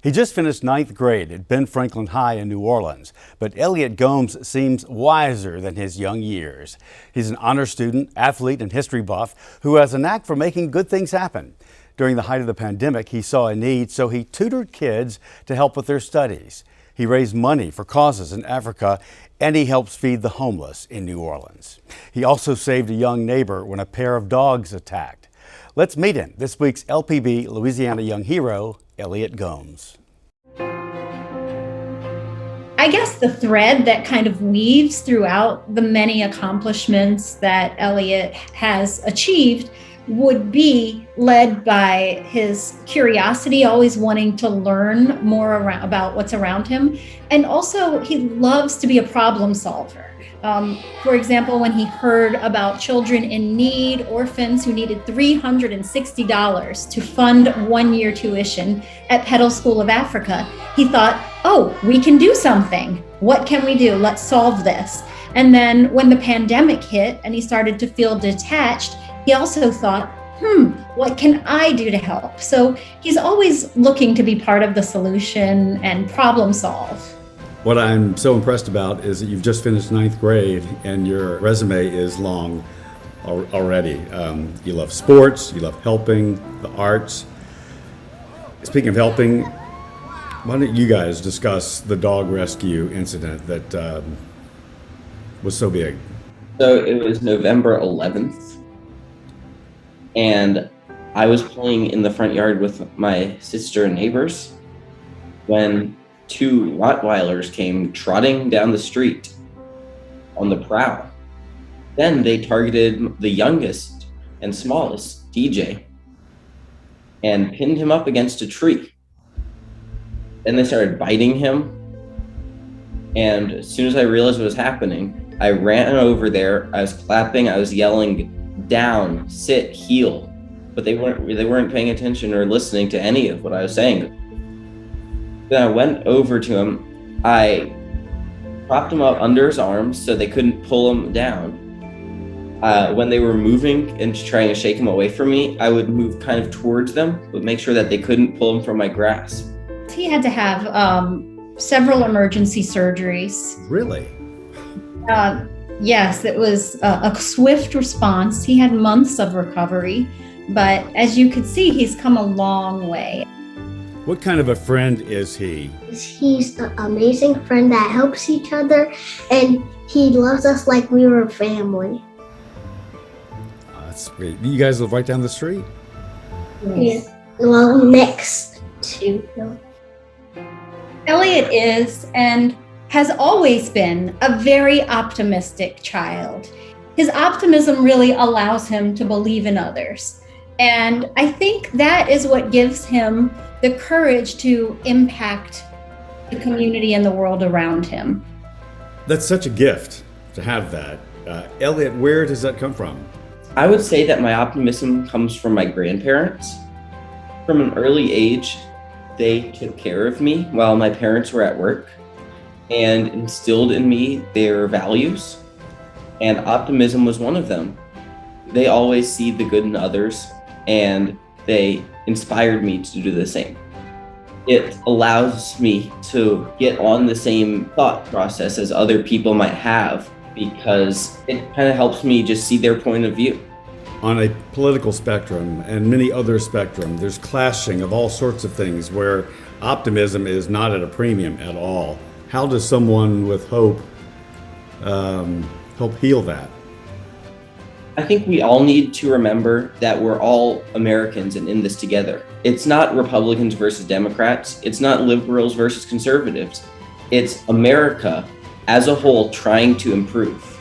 He just finished ninth grade at Ben Franklin High in New Orleans, but Elliott Gomes seems wiser than his young years. He's an honor student, athlete, and history buff who has a knack for making good things happen. During the height of the pandemic, he saw a need, so he tutored kids to help with their studies. He raised money for causes in Africa, and he helps feed the homeless in New Orleans. He also saved a young neighbor when a pair of dogs attacked. Let's meet him, this week's LPB Louisiana Young Hero, Elliott Gomes. I guess the thread that kind of weaves throughout the many accomplishments that Elliott has achieved would be led by his curiosity, always wanting to learn more about what's around him. And also, he loves to be a problem solver. For example, when he heard about children in need, orphans who needed $360 to fund 1-year tuition at Petals School of Africa, he thought, oh, we can do something. What can we do? Let's solve this. And then when the pandemic hit and he started to feel detached, he also thought, what can I do to help? So he's always looking to be part of the solution and problem solve. What I'm so impressed about is that you've just finished ninth grade and your resume is long already. You love sports, you love helping, the arts. Speaking of helping, why don't you guys discuss the dog rescue incident that was so big? So it was November 11th, and I was playing in the front yard with my sister and neighbors when 2 Rottweilers came trotting down the street on the prowl. Then they targeted the youngest and smallest, DJ, and pinned him up against a tree. Then they started biting him. And as soon as I realized what was happening, I ran over there. I was clapping, I was yelling, down, sit, heel. But they weren't paying attention or listening to any of what I was saying. Then I went over to him. I propped him up under his arms so they couldn't pull him down. When they were moving and trying to shake him away from me, I would move kind of towards them, but make sure that they couldn't pull him from my grasp. He had to have several emergency surgeries. Really? Yes, it was a swift response. He had months of recovery, but as you could see, he's come a long way. What kind of a friend is he? He's an amazing friend that helps each other, and he loves us like we were family. That's great. You guys live right down the street? Yes. Well, next to him. Elliott is and has always been a very optimistic child. His optimism really allows him to believe in others. And I think that is what gives him the courage to impact the community and the world around him. That's such a gift to have that. Elliott, where does that come from? I would say that my optimism comes from my grandparents. From an early age, they took care of me while my parents were at work and instilled in me their values, and optimism was one of them. They always see the good in others, and they inspired me to do the same. It allows me to get on the same thought process as other people might have, because it kind of helps me just see their point of view. On a political spectrum and many other spectrum, there's clashing of all sorts of things where optimism is not at a premium at all. How does someone with hope help heal that? I think we all need to remember that we're all Americans and in this together. It's not Republicans versus Democrats. It's not liberals versus conservatives. It's America as a whole trying to improve.